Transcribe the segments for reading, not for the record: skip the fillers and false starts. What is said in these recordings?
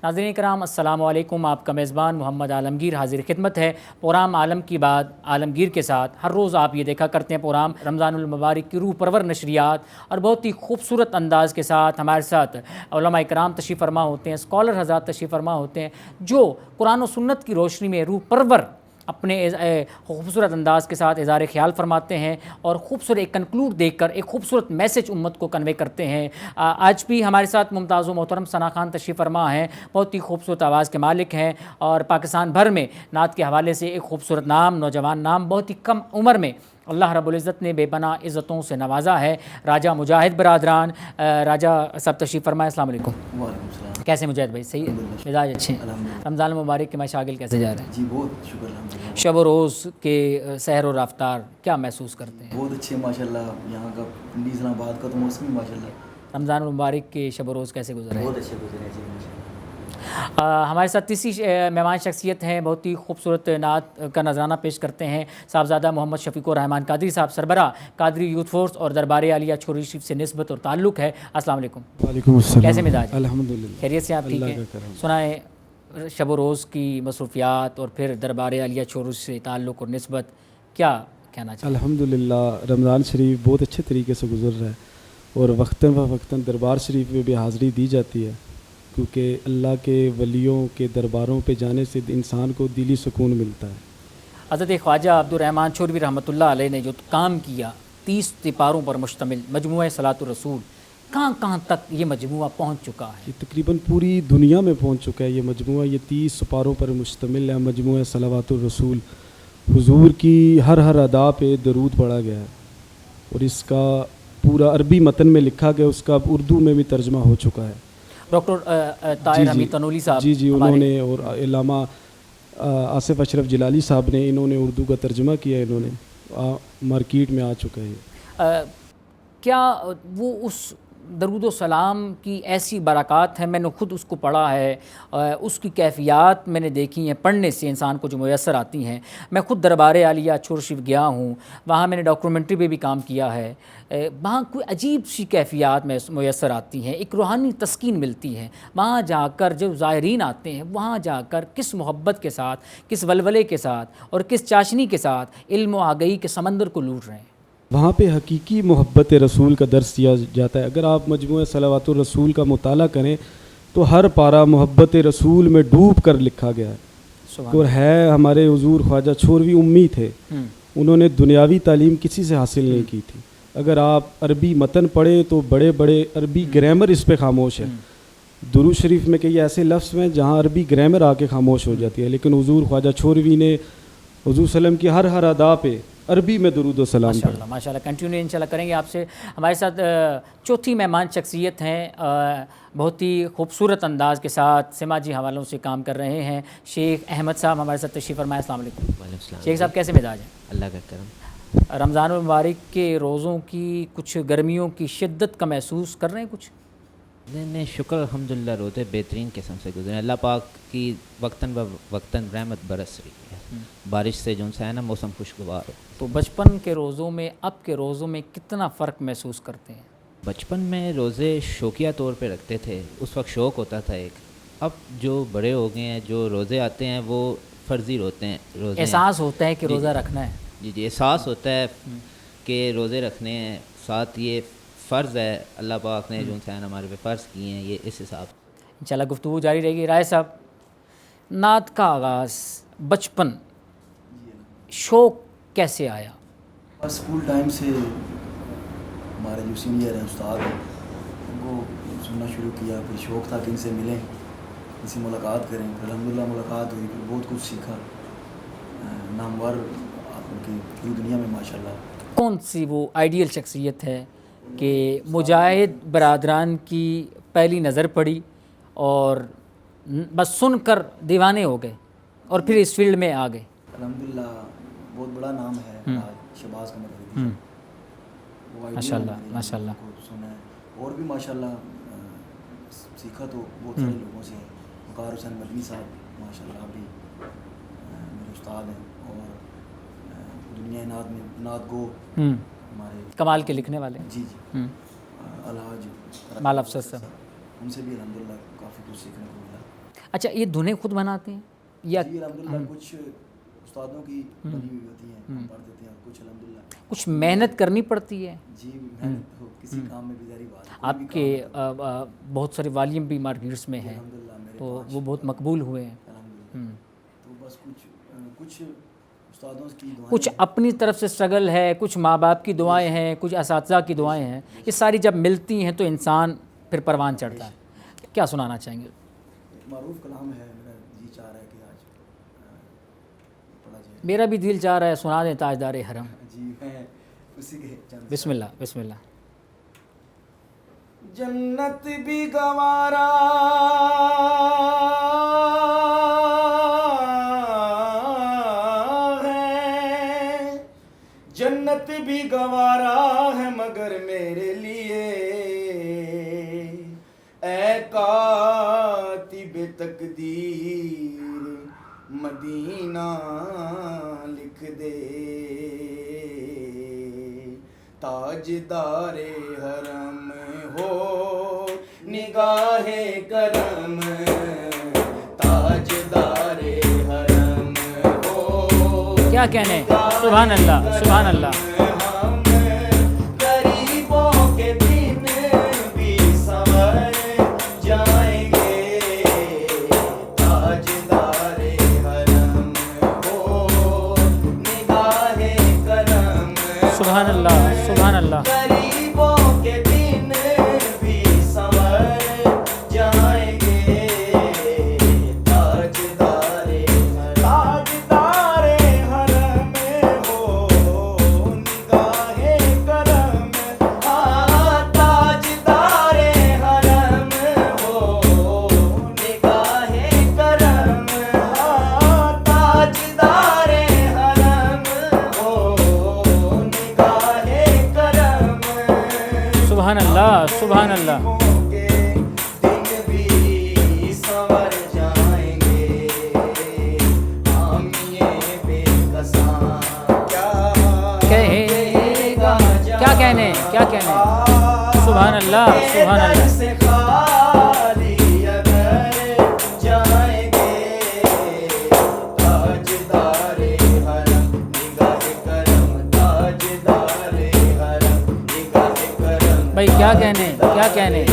नाज़रीन कराम अस्सलामु अलैकुम। आपका मेज़बान मोहम्मद आलमगीर हाजिर खिदमत है प्रोग्राम आलम की बात आलमगीर के साथ। हर रोज़ आप ये देखा करते हैं प्रोग्राम रमज़ानुल मुबारक की रूह परवर नशरियात, और बहुत ही खूबसूरत अंदाज़ के साथ हमारे साथ उलमा इकराम तशरीफ़ फरमा होते हैं, स्कॉलर हज़रात तशरीफ़ फरमा होते हैं, जो कुरान और सुन्नत की रोशनी में रूह परवर अपने खूबसूरत अंदाज़ के साथ इज़हार ख्याल फरमाते हैं और ख़ूबसूरत एक कंक्लूड देकर एक खूबसूरत मैसेज उम्मत को कन्वे करते हैं। आज भी हमारे साथ मुमताज़ मोहतरम सना खान तशरीफ़ फरमा हैं, बहुत ही खूबसूरत आवाज़ के मालिक हैं और पाकिस्तान भर में नात के हवाले से एक खूबसूरत नाम, नौजवान नाम, बहुत ही कम उम्र में अल्लाह रब्बुल इज़्ज़त ने बेपना इज़्ज़तों से नवाजा है। राजा मुजाहिद बरादरान, राजा सब तशरीफ़ फरमाएं। अस्सलाम वालेकुम। कैसे मुजाहिद भाई? सही है, मिजाज अच्छे हैं? रमज़ान मुबारक के मशागिल कैसे जा रहे हैं? जी बहुत शुक्र। शब व रोज़ के सहर और रफ्तार क्या महसूस करते हैं? बहुत अच्छे माशाल्लाह। यहाँ का पिंडी इस्लामाबाद का तो मौसम ही माशाल्लाह। रमज़ान मुबारक के शब व रोज़ कैसे गुजरे? बहुत अच्छे गुजरे जी माशाल्लाह। हमारे साथ तीसरी मेहमान शख्सियत हैं, बहुत ही खूबसूरत नात का नजराना पेश करते हैं साहबजादा मोहम्मद शफीकुर रहमान कादरी साहब, सरबरा कादरी यूथ फोर्स और दरबार आलिया छोरी शरीफ से निस्बत और ताल्लुक़ है। अस्सलाम वालेकुम। वालेकुम अस्सलाम। कैसे मिजाज? अल्हम्दुलिल्लाह, खैरियत से आप? ठीक है। सुनाए शब रोज़ की मसरूफियात और फिर दरबार आलिया छोरू से ताल्लुक़ और निस्बत क्या कहना चाहिए? अल्हम्दुलिल्लाह, रमज़ान शरीफ बहुत अच्छे तरीके से गुजर रहा है और वक्तन व वक्तन दरबार शरीफ में भी हाज़िरी दी जाती है, क्योंकि अल्लाह के वलियों के दरबारों पे जाने से इंसान को दिली सुकून मिलता है। हज़रत ख्वाजा अब्दुर्रहमान छोरवी रहमतुल्लाह अलैह ने जो काम किया, 30 सिपारों पर मुश्तमिल मजमूआ सलातुर रसूल, कहाँ कहाँ तक ये मजमूआ पहुँच चुका है? ये तकरीबन पूरी दुनिया में पहुँच चुका है। ये मजमूआ ये 30 सिपारों पर मुश्तमिल है। मजमूआ सलावातुर रसूल, हुजूर की हर अदा पे दरूद पढ़ा गया है और इसका पूरा अरबी मतन में लिखा गया, उसका उर्दू में भी तर्जमा हो चुका है। डॉक्टर ताहिर हमीद तनूली साहब जी उन्होंने, और इलामा आसिफ अशरफ जिलाली साहब ने, इन्होंने उर्दू का तर्जमा किया, इन्होंने मार्केट में आ चुका है। क्या वो उस दरूद सलाम की ऐसी बरक़ात है? मैंने ख़ुद उसको पढ़ा है, उसकी कैफ़ियत मैंने देखी हैं, पढ़ने से इंसान को जो मुयस्सर आती हैं। मैं ख़ुद दरबार आलिया छोर शरीफ गया हूँ, वहाँ मैंने डॉक्यूमेंट्री पे भी काम किया है। वहाँ कोई अजीब सी कैफ़ियत में मुयस्सर आती हैं, एक रूहानी तस्कीन मिलती है। वहाँ जाकर जब ज़ायरीन आते हैं, वहाँ जाकर किस मोहब्बत के साथ, किस वलवले के साथ और किस चाशनी के साथ इल्म व आगही के समंदर को लूट रहे हैं। वहाँ पे हकीकी मोहब्बत रसूल का दर्स दिया जाता है। अगर आप मजमूआ सलावातुर रसूल का मुताला करें तो हर पारा मोहब्बत रसूल में डूब कर लिखा गया है। और है हमारे हुजूर ख्वाजा छोरवी उम्मी थे, उन्होंने दुनियावी तालीम किसी से हासिल नहीं की थी। अगर आप अरबी मतन पढ़े तो बड़े बड़े अरबी ग्रामर इस पर खामोश है। दुरूद शरीफ में कई ऐसे लफ्ज़ हैं जहाँ अरबी ग्रामर आके खामोश हो जाती है, लेकिन हुजूर ख्वाजा छोरवी ने हुजूर सल्लम की हर अदा पे अरबी में दरूद व सलाम पढ़ा। माशाल्लाह कंटिन्यू इंशाल्लाह करेंगे आपसे। हमारे साथ चौथी मेहमान शख्सियत हैं, बहुत ही खूबसूरत अंदाज़ के साथ समाजी हवालों से काम कर रहे हैं, शेख अहमद साहब हमारे साथ तशरीफ़ फरमाएं। अस्सलाम वालेकुम। शेख साहब कैसे मिजाज हैं? अल्लाह का करम। रमज़ान मुबारक के रोज़ों की कुछ गर्मियों की शिद्दत का महसूस कर रहे हैं कुछ? नहीं, शुक्र अल्हम्दुलिल्लाह, रोज़े बेहतरीन किस्म से गुजरे। अल्लाह पाक की वक्तन व वक्तन रहमत बरस रही है, बारिश से जो है ना मौसम खुशगवार हो। तो बचपन के रोज़ों में अब के रोज़ों में कितना फ़र्क महसूस करते हैं? बचपन में रोज़े शौकिया तौर पे रखते थे, उस वक्त शौक़ होता था एक। अब जो बड़े हो गए हैं, जो रोज़े आते हैं वो फ़र्ज़ी होते हैं। रोज़े एहसास होता है कि रोज़ा रखना है। जी एहसास होता है कि रोज़े रखने हैं, साथ ये फ़र्ज़ है, अल्लाह पाक ने जो है हमारे पे फ़र्ज़ किए हैं, ये इस हिसाब से इंशाल्लाह गुफ्तगू जारी रहेगी। राय साहब, नात का आगाज़ बचपन शौक़ कैसे आया? बस स्कूल टाइम से हमारे जो सीनियर हैं, उस्ताद हैं, उनको सुनना शुरू किया। फिर शौक़ था कि इनसे मिलें, इनसे मुलाकात करें। फिर अल्हम्दुलिल्लाह मुलाकात हुई, फिर बहुत कुछ सीखा। नामवर उनकी पूरी दुनिया में माशाल्लाह। कौन सी वो आइडियल शख्सियत है कि मुजाहिद बरादरान की पहली नज़र पड़ी और बस सुनकर दीवाने हो गए और फिर इस फील्ड में आ गए? अल्हम्दुलिल्लाह बहुत बड़ा नाम है शहबाज कमर फरीदी। वो माशाल्लाह माशाल्लाह को सुना है और भी माशाल्लाह सीखा तो बहुत सारे लोगों से। वक़ार हुसैन मदनी साहब माशाल्लाह भी मेरे उस्ताद हैं और दुनिया नात में नात गो हमारे कमाल के लिखने वाले। जी अलहाज माल अफसर साहब, उनसे भी अल्हम्दुलिल्लाह काफ़ी कुछ सीखने को मिला। अच्छा, ये धुनें खुद बनाते हैं या जी अल्हम्दुलिल्लाह कुछ उस्तादों की बनी हुई होती हैं, हम पढ़ देते हैं, और कुछ अल्हम्दुलिल्लाह कुछ मेहनत करनी पड़ती है? जी मेहनत तो किसी काम में भी जारी बात है, कोई भी आपके काम है बहुत सारे वालियम भी मार्केट्स में हैं, अल्हम्दुलिल्लाह मेरे तो 5 वो बहुत मकबूल हुए हैं। अल्हम्दुलिल्लाह। तो बस कुछ उस्तादों की दुआएं कुछ हैं। अपनी तरफ से स्ट्रगल है, कुछ माँ बाप की दुआएं हैं, कुछ असातिज़ा की दुआएं हैं, ये सारी जब मिलती हैं तो इंसान फिर परवान चढ़ता है। क्या सुनाना चाहेंगे? एक मारूफ कलाम है, मेरा जी चाह रहा है कि आज पढ़ा जाए। मेरा भी दिल चाह रहा है, सुना दें ताजदार हरम। जी मैं उसी के चंद बिस्मिल्लाह बिस्मिल्लाह। जन्नत भी गवारा है, जन्नत भी गवारा है मगर मेरे लिए ऐ कातिब तकदीर मदीना लिख दे, ताजदारे हरम हो निगाहे करम, ताजदारे हरम हो। क्या कहने, सुभान अल्लाह सुभान अल्लाह। हम गरीबों के दिन भी संवर जाएंगे, ताजदारे हरम हो निगाहे करम, सुभान अल्लाह सुभान अल्लाह। गरीबों के दिन भी संवर जाएंगे, ताजदारे हरम हो निगाहे करम, हाँ ताजदारे हरम हो निगाहे करम, हाँ ताजदारे हरम हो निगाहे करम। सुभान अल्लाह सुभान अल्लाह। के दिन भी संवर जाएंगे, हामिए बेकसां कहेगा क्या कहने, क्या कहने। सुभान अल्लाह सुभान अल्लाह। से खाली अगर जाएंगे, ताजदारे हरम निगाहे करम, ताजदारे हरम निगाहे करम। भाई क्या कहने, क्या कहने।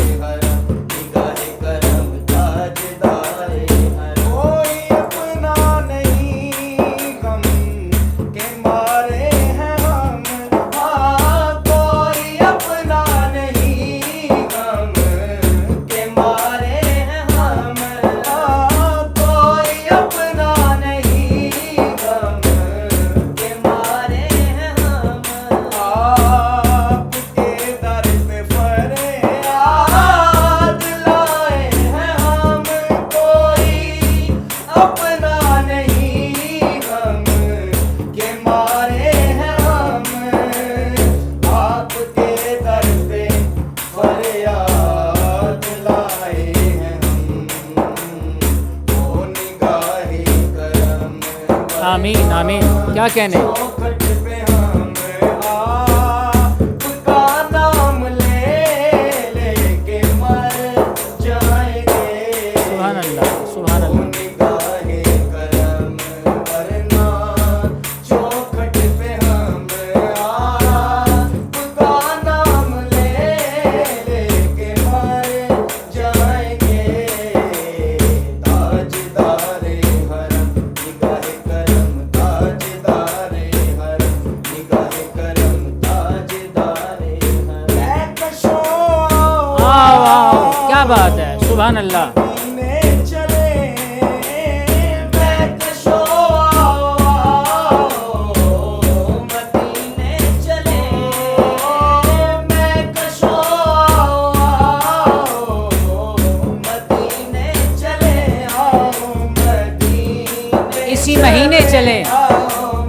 कोई अपना नहीं गम के मारे हैं हम, हाँ कोई अपना नहीं गम के मारे हैं हम, हाँ कोई अपना नहीं गम के मारे हैं हम, आपके दर पे फरियाद लाए हैं हम, कोई अपना नहीं गम के मारे हैं हम, आपके दर पे फरियाद लाए हैं हम, ओ निगाहे करम। आमीन आमीन। क्या कहने। चौखट पे हम आपका नाम लेके मर जाएंगे, सुभान अल्लाह सुभान ओ अल्लाह। निगाहे करम वरना चौखट पे हम आपका नाम लेके मर जाएंगे, ताजदारे हरम निगाहे करम, ताजदारे हरम निगाहे करम, ताजदारे हरम। महकशों वाह वाह क्या बात है, सुभान अल्लाह। में चले महकशों मदीने चले, महकशों मदीने चले, आओ मदीने इसी महीने चले, आओ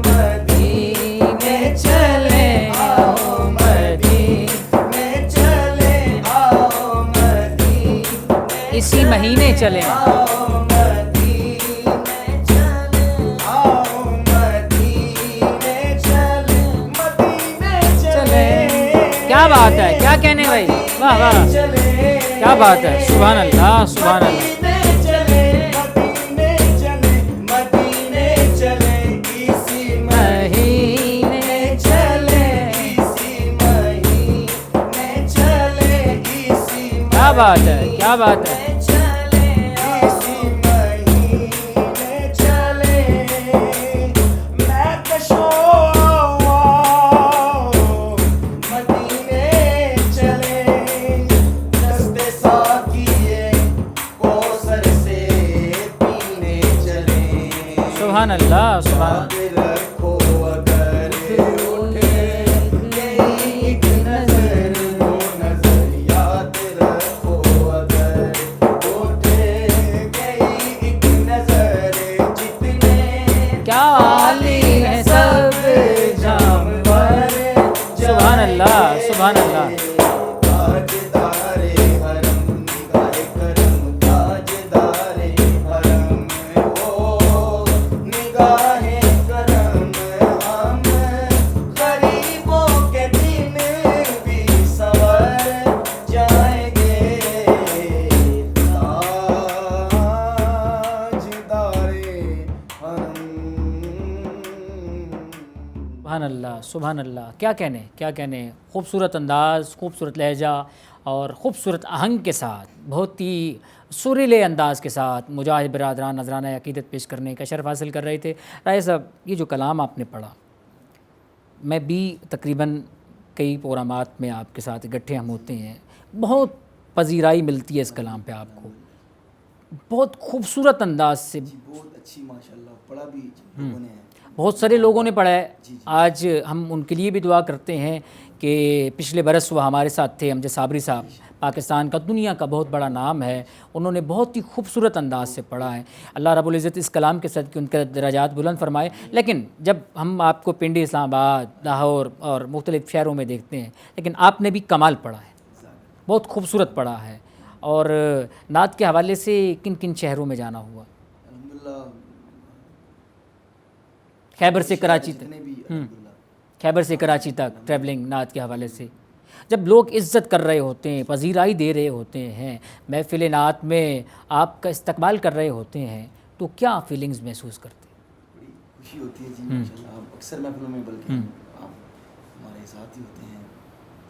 मदीने चले, आओ मदीने चले, आओ मदीने इसी महीने चले। आओ मदीने चले, आओ मदीने चले, मदीने चले। क्या बात है, क्या कहने भाई, वाह वाह क्या बात है, सुभान अल्लाह सुभान अल्लाह। मदीने चले, बात है, क्या बात है। इसी महीने चले मैं कशोआ मदीने चले दस्ते साकिए कौसर से पीने चले सुभान अल्लाह, सुभान। याद रखो अगर उठे गई एक नजर वो नजर याद रखो अगर उठे गई एक नजर जितने क्या आली है सब जानवर सुभान अल्लाह, सुभान अल्लाह। ताजदारे हरम निगाहे करम ताजदारे हरम ओ निगाहे करम हम गरीबों के दिन भी सवर जाएंगे ताजदारे हरम सुभान अल्लाह, सुभान अल्लाह। क्या कहने, क्या कहने। खूबसूरत अंदाज़, खूबसूरत लहजा और ख़ूबसूरत आहंग के साथ, बहुत ही सुरीले अंदाज़ के साथ मुजाहिद बरादरान नजराना अक़ीदत पेश करने का शर्फ हासिल कर रहे थे। राय साहब, ये जो कलाम आपने पढ़ा, मैं भी तकरीबन कई प्रोग्रामात में आपके साथ इकट्ठे हम होते हैं, बहुत पजीराई मिलती है इस कलाम पे आपको, बहुत खूबसूरत अंदाज से। बहुत अच्छी माशाल्लाह पढ़ा भी लोगों ने है। बहुत सारे लोगों ने पढ़ा है। आज हम उनके लिए भी दुआ करते हैं कि पिछले बरस वह हमारे साथ थे, अमजद साबरी साहब, पाकिस्तान का, दुनिया का बहुत बड़ा नाम है। उन्होंने बहुत ही खूबसूरत अंदाज से पढ़ा है। अल्लाह रब्बुल इज़्ज़त इस कलाम के साथ कि उनके दराजात बुलंद फरमाए। लेकिन जब हम आपको पिंडी, इस्लामाबाद, लाहौर और मुख्तलिफ़ शहरों में देखते हैं, लेकिन आपने भी कमाल पढ़ा है, बहुत खूबसूरत पढ़ा है। और नात के हवाले से किन किन शहरों में जाना हुआ? अल्हम्दुलिल्लाह खैबर से कराची तक, जितने भी अल्हम्दुलिल्लाह खैबर से कराची तक ट्रैवलिंग नात के हवाले से, जब लोग इज़्ज़त कर रहे होते हैं, पजीराई दे रहे होते हैं, महफ़िल नात में आपका इस्तकबाल कर रहे होते हैं, तो क्या फीलिंग्स महसूस करते हैं? बड़ी खुशी होती है जी माशाल्लाह। आप अक्सर महफिलों में बल्कि आप हमारे साथ ही होते हैं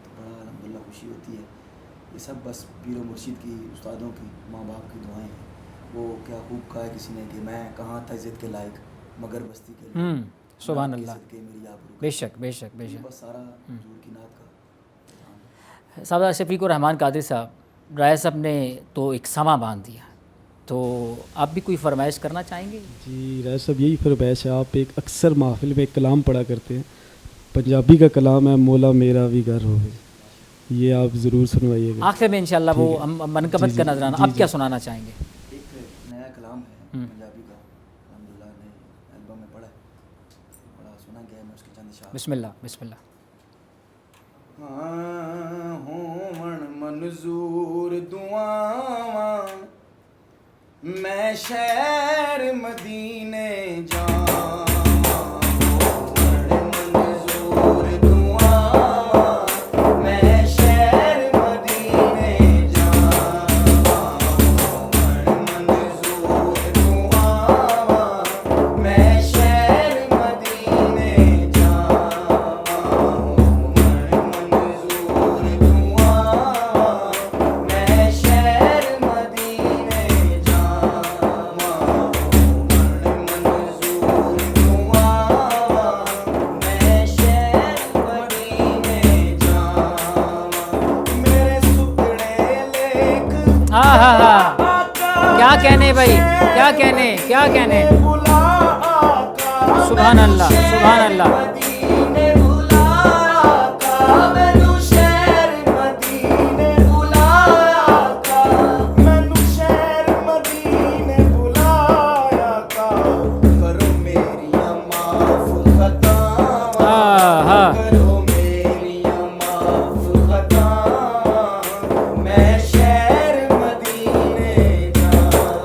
तो बड़ा अल्हम्दुलिल्लाह खुशी होती है। ये सब बस पीर व मुर्शिद की, उस्तादों की, माँ बाप की दुआएं हैं। वो क्या खूब कहा है किसी ने कि मैं कहाँ था इज़्ज़त के लायक मगर बस्ती के लिए सुभान नात के अल्लाह। सदके मेरी आबरू। बेशक, बेशक, ये बेशक। बस सारा हुजूर की नात का साहब शफीक और रहमान कादिर साहब, राय साहब ने तो एक समा बांध दिया, तो आप भी कोई फरमाइश करना चाहेंगे? जी राय साहब, यही फरमाइश है। आप एक अक्सर महफिल में एक कलाम पढ़ा करते हैं, पंजाबी का कलाम है, मौला मेरा भी घर होवे, ये आप ज़रूर सुनवाइएगा। आखिर में इंशाल्लाह वो हम मनकबत का नजराना अब क्या सुनाना चाहेंगे? एक नया कलाम है पंजाबी का, अल्हम्दुलिल्लाह ने एल्बम में पढ़ा है, बड़ा सुना गया है। मैं उसके चंद इशारे बिस्मिल्लाह, बिस्मिल्लाह। हाँ होवण मंजूर दुआवां मैं शहर मदीने जावां होवण मंजूर दुआवां मैं शहर मदीने जावां होवण मंजूर दुआवां मैं शहर मदीने जावां मंजूर दुआवां मैं शहर मदीने जावां मंजूर दुआवां मैं शहर मदीने जावां मेरे सुखड़े लेख हाँ हाँ हाँ, क्या कहने भाई, क्या कहने, क्या कहने। बुला आका सुभान अल्लाह, सुभान अल्लाह। मदीने बुला आका मैनू शहर मदीने बुला आका मैनू शहर मदीने बुला आका करो मेरियां माफ खतावां हाँ हाँ, करो मेरियां माफ खतावां मैं शहर मदीने जावां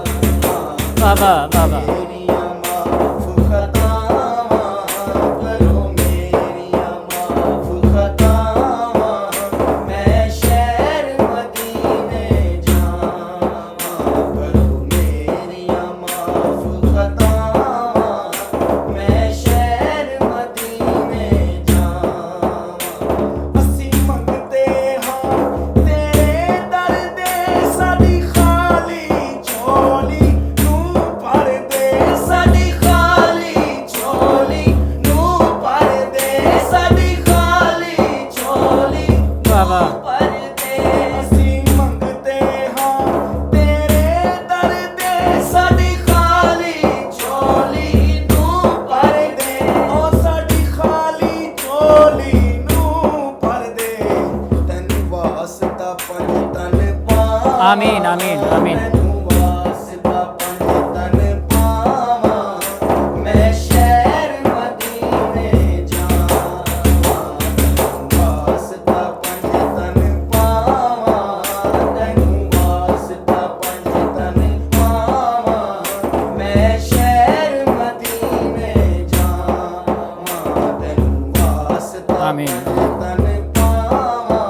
बाबा बाबा। मेरियां माफ खतावां करो मेरियां माफ खतावां मैं शहर मदीने जावां करो मेरियां माफ खतावां मैं शहर मदीने जावां असीं मंगते हां तेरे दर दे आमीन आमीन तैनू वास्ता पंज तन पावां मैं शहर मदीने जावां तैनू वास्ता पंज तन पावां तैनू वास्ता पंज तन पावां मैं शहर मदीने जावां तैनू वास्ता आमीन। तन पावां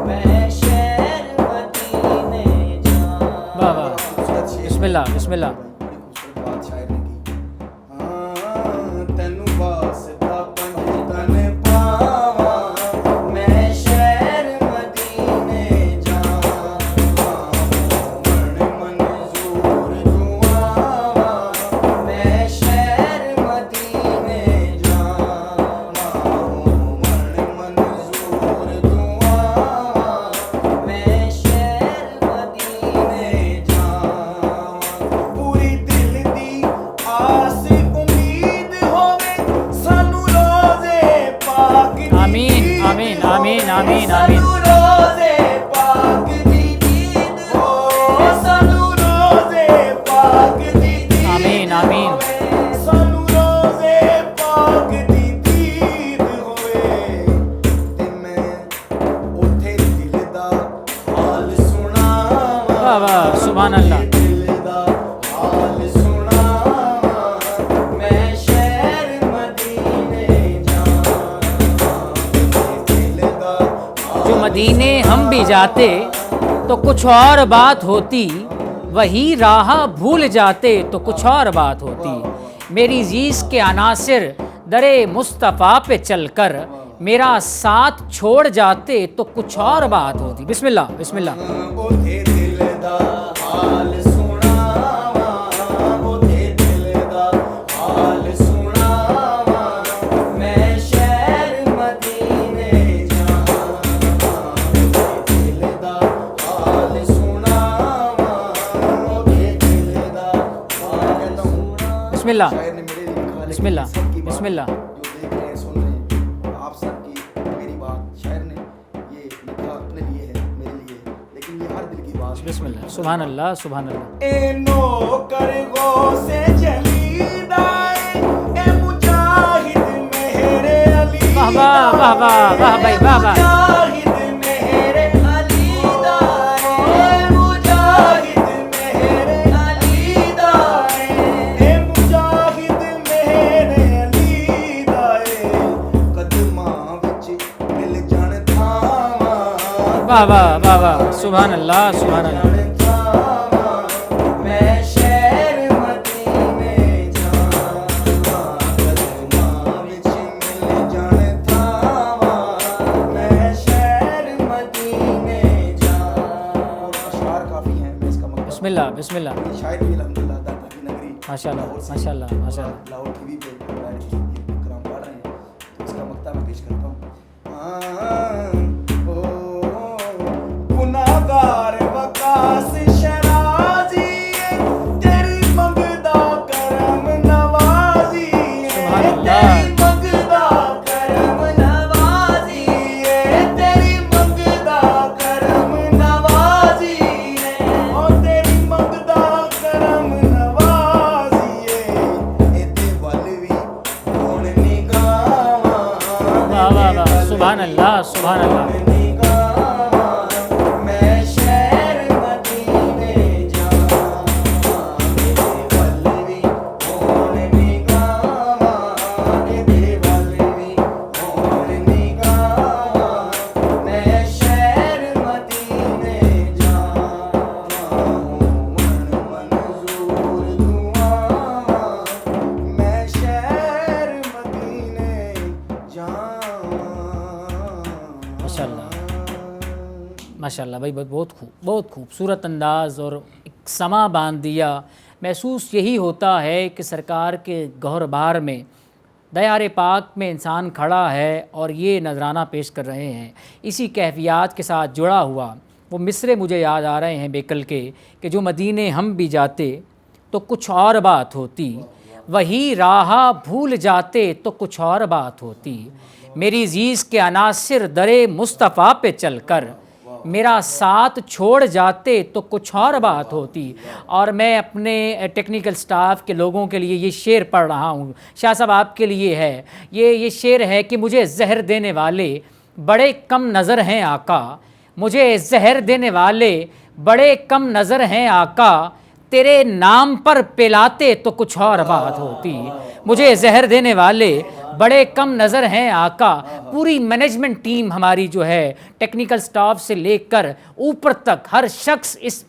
मैं शहर मदीने जावां। वाह वाह बिस्मिल्लाह बिस्मिल्लाह बड़ी खूबसूरत बात शायर ने की। तैनू वास्ता पंज तन पावां मैं शहर मदीने जावां मन मंजूर दुआवां मैं शहर मदीने जावां मन मंजूर दुआवां मैं शहर मदीने जावां पूरी दिल दी आस उम्मीद होवे सानू रोज़े पाक दी आमीन आमीन आमीन आमीन आमीन सानू रोज़े पाक दी दीद हो सानू रोज़े पाक दी दीद आमीन आमीन सानू रोज़े पाक दी दीद होवे ते मैं उथे दिल दा हाल सुनावां वाह वाह सुभान अल्लाह दिल दा हाल सुनावां मैं शहर मदीने जावां दिल दा जो मदीने हम भी जाते तो कुछ और बात होती, वही राह भूल जाते तो कुछ और बात होती। मेरी जीस के अनासिर दरे मुस्तफ़ा पे चलकर मेरा साथ छोड़ जाते तो कुछ और बात होती। बिस्मिल्लाह बिस्मिल्लाह उथे दिल दा हाल सुनावां उथे दिल दा हाल सुनावां मैं शहर मदीने जावां उथे दिल दा हाल सुनावां उथे दिल दा हाल सुनावां। बिस्मिल्लाह शायर ने मेरे लिए लिखा, लेकिन बिस्मिल्लाह, सबकी बात बिस्मिल्लाह। जो देख रहे हैं सुन रहे हैं आप सबकी मेरी बात शायर ने ये लिखा अपने लिए है मेरे लिए है, लेकिन ये हर दिल की बात है। बिस्मिल्लाह सुभान अल्लाह सुभान अल्लाह ए नौकर गो से जलीदाए ए मुजाहिद मेरे अली वाह वाह वाह वाह वाह भाई वाह वाह मुजाहिद मेरे अली दाए मुजाहिद मेरे अली दाए ए मुजाहिद मेरे अली दाए कदमां विच मिल जाण थावां वाह वाह वाह वाह सुभान अल्लाह सुभान अल्लाह मैं शहर मदीने जावां कदमां विच मिल जाण थावां मैं शहर मदीने जावां। अशार काफ़ी हैं, मैं इसका मतलब बिस्मिल्लाह बिस्मिल्लाह ये शायर भी अल्हम्दुलिल्लाह दाता की नगरी माशाल्लाह, लाहौर से माशाल्लाह, माशाल्लाह। लाहौर टीवी पे बैठ के ये कलाम पढ़ रहे हैं, तो इसका मक्ता मैं पेश करता हूँ। गुनाहगार वकास शराजी तेरी मंगदा करम नवाजी तेरी मंगदा करम नवाजी तेरी मंगदा करम नवाजी ओ तेरी मंगदा करम नवाजी एते वल वी हुण निगावां वाह वाह वाह सुभान अल्लाह सुभान अल्लाह मैं शहर मदीने जावां मेरे वल वी हुण निगावां मेरे वल वी हुण निगावां मैं शहर मदीने जावां मन मंजूर दुआवां मैं शहर मदीने जावां। माशाल्लाह माशाल्लाह भाई बहुत खूबसूरत अंदाज़ और एक समा बांध दिया। महसूस यही होता है कि सरकार के गौर बार में दयार पाक में इंसान खड़ा है और ये नजराना पेश कर रहे हैं। इसी कैफियत के साथ जुड़ा हुआ वो मिसरे मुझे याद आ रहे हैं बेकल के कि जो मदीने हम भी जाते तो कुछ और बात होती, वही राह भूल जाते तो कुछ और बात होती। मेरी जीज़ के अनासिर दरे मुस्तफ़ा पे चलकर मेरा साथ छोड़ जाते तो कुछ और बात होती। और मैं अपने टेक्निकल स्टाफ के लोगों के लिए ये शेर पढ़ रहा हूँ, शाह साहब आपके लिए है। ये शेर है कि मुझे जहर देने वाले बड़े कम नज़र हैं आका, मुझे जहर देने वाले बड़े कम नज़र हैं आका, तेरे नाम पर पिलाते तो कुछ और बात होती। मुझे जहर देने वाले बड़े कम नज़र हैं आका। पूरी मैनेजमेंट टीम हमारी जो है, टेक्निकल स्टाफ से लेकर ऊपर तक हर शख्स इस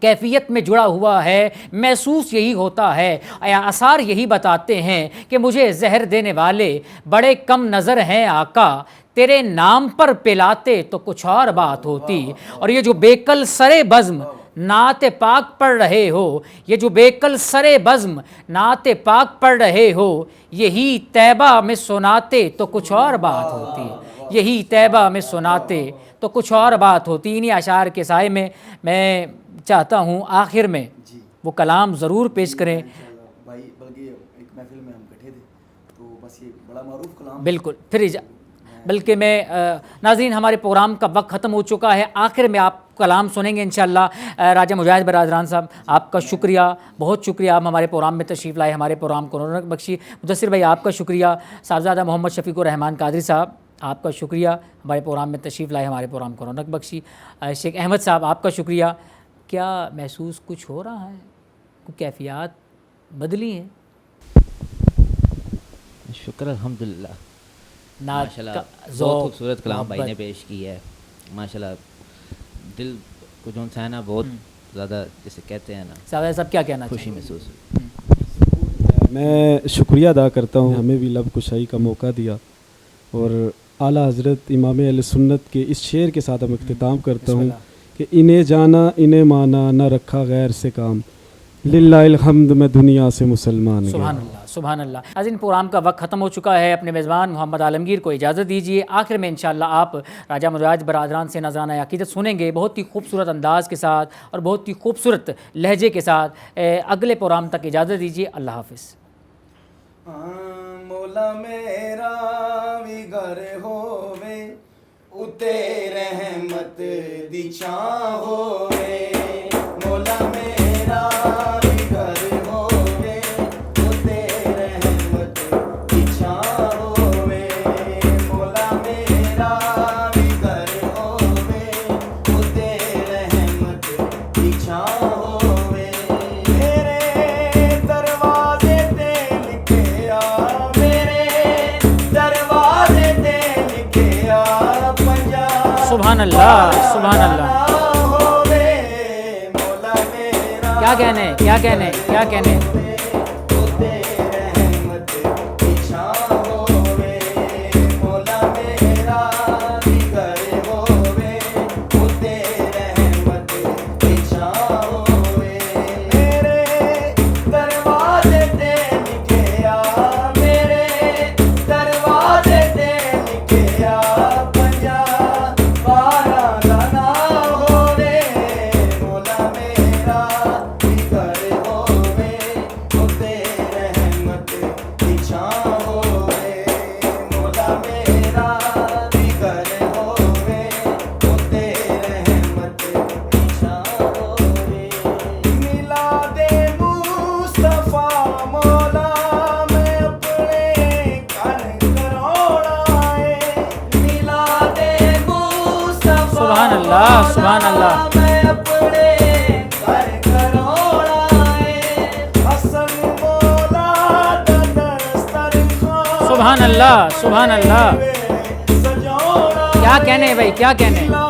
कैफियत में जुड़ा हुआ है। महसूस यही होता है, आसार यही बताते हैं कि मुझे जहर देने वाले बड़े कम नज़र हैं आका, तेरे नाम पर पिलाते तो कुछ और बात होती। और ये जो बेकल सरे बज़्म नाते पाक पढ़ रहे हो, ये जो बेकल सरे बज़्म नाते पाक पढ़ रहे हो, यही तैबा में सुनाते तो कुछ और बात होती। यही तैबा में सुनाते तो कुछ और बात होती। इन्हीं अशार के साए में मैं चाहता हूँ आखिर में वो कलाम ज़रूर पेश करें। भाई बल्कि एक महफिल में हम बैठे थे तो बस ये बड़ा मारूफ कलाम, बिल्कुल फिर बल्कि मैं नाज़रीन हमारे प्रोग्राम का वक्त ख़त्म हो चुका है। आखिर में आप कलाम सुनेंगे इंशाअल्लाह। राजा मुजाहिद बरादरान साहब, आपका शुक्रिया, बहुत शुक्रिया, आप हमारे प्रोग्राम में तशरीफ़ लाए, हमारे प्रोग्राम को रौनक बख्शी। मुदस्सिर भाई आपका शुक्रिया। साहबजादा मोहम्मद शफ़ीक़ुर रहमान कादरी साहब, आपका शुक्रिया, हमारे प्रोग्राम में तशरीफ़ लाए, हमारे प्रोग्राम को रौनक बख्शी। शेख अहमद साहब आपका शुक्रिया। क्या महसूस कुछ हो रहा है, कुछ कैफियत बदली हैं? शुक्र अल्हम्दुलिल्लाह, नात माशाल्लाह का बहुत ज़ौक़, खूबसूरत कलाम भाई ने मोहब्बत। पेश की है। माशाल्लाह दिल को जो है ना बहुत ज़्यादा, जैसे कहते हैं ना, साहब क्या कहना खुशी चाहिए? महसूस हुई। मैं शुक्रिया अदा करता हूँ, हमें भी लब कुशाई का मौका दिया। और आला हज़रत इमाम अहले सुन्नत के इस शेर के साथ हम इख्तिताम करता हूँ कि इन्हें जाना इन्हें माना, न रखा गैर से काम, लिल्लाहिल हम्द में दुनिया से मुसलमान सुभान गया। अल्लाह, सुभान अल्लाह। आज इन प्रोग्राम का वक्त ख़त्म हो चुका है। अपने मेज़बान मोहम्मद आलमगीर को इजाज़त दीजिए। आखिर में इंशाअल्लाह आप राजा मुजाहिद बरादरान से नज़राना अक़ीदत सुनेंगे, बहुत ही खूबसूरत अंदाज़ के साथ और बहुत ही खूबसूरत लहजे के साथ। अगले प्रोग्राम तक इजाज़त दीजिए। अल्लाह हाफ़िज़। मौला मेरा भी घर होवे, उते रहमत दी छां होवे। मौला मेरा भी घर होवे, उते रहमत दी छां होवे। मौला मेरा भी घर होवे, उते रहमत दी छां होवे। मेरे दरवाजे ते लिखे आ, मेरे दरवाजे ते लिखे आ, पंजाब सुभान अल्लाह, सुभान अल्लाह। होवे। मौला मेरा क्या कहने, क्या कहने, क्या कहने। उते रहमत दी छां होवे। मौला मेरा भी घर होवे, उते रहमत दी छां होवे। मेरे दरवाजे ते लिखे आ, मेरे दरवाजे ते लिखे आ, पंजाब बारा दा नाम होवे। मौला मेरा भी घर होवे, उते रहमत दी छां होवे। मौला मेरा भी घर होवे, उते रहमत दी छां होवे। मिलादे मुस्तफा मौला मैं अपने घर करोड़ा है। मिलादे मुस्तफा सुभान अल्लाह, सुभान अल्लाह। मैं अपने घर करोड़ा है। हसन मौला दा दस्तरखान सुभान अल्लाह, सुभान अल्लाह। सजोड़ा क्या कहने भाई, क्या कहने।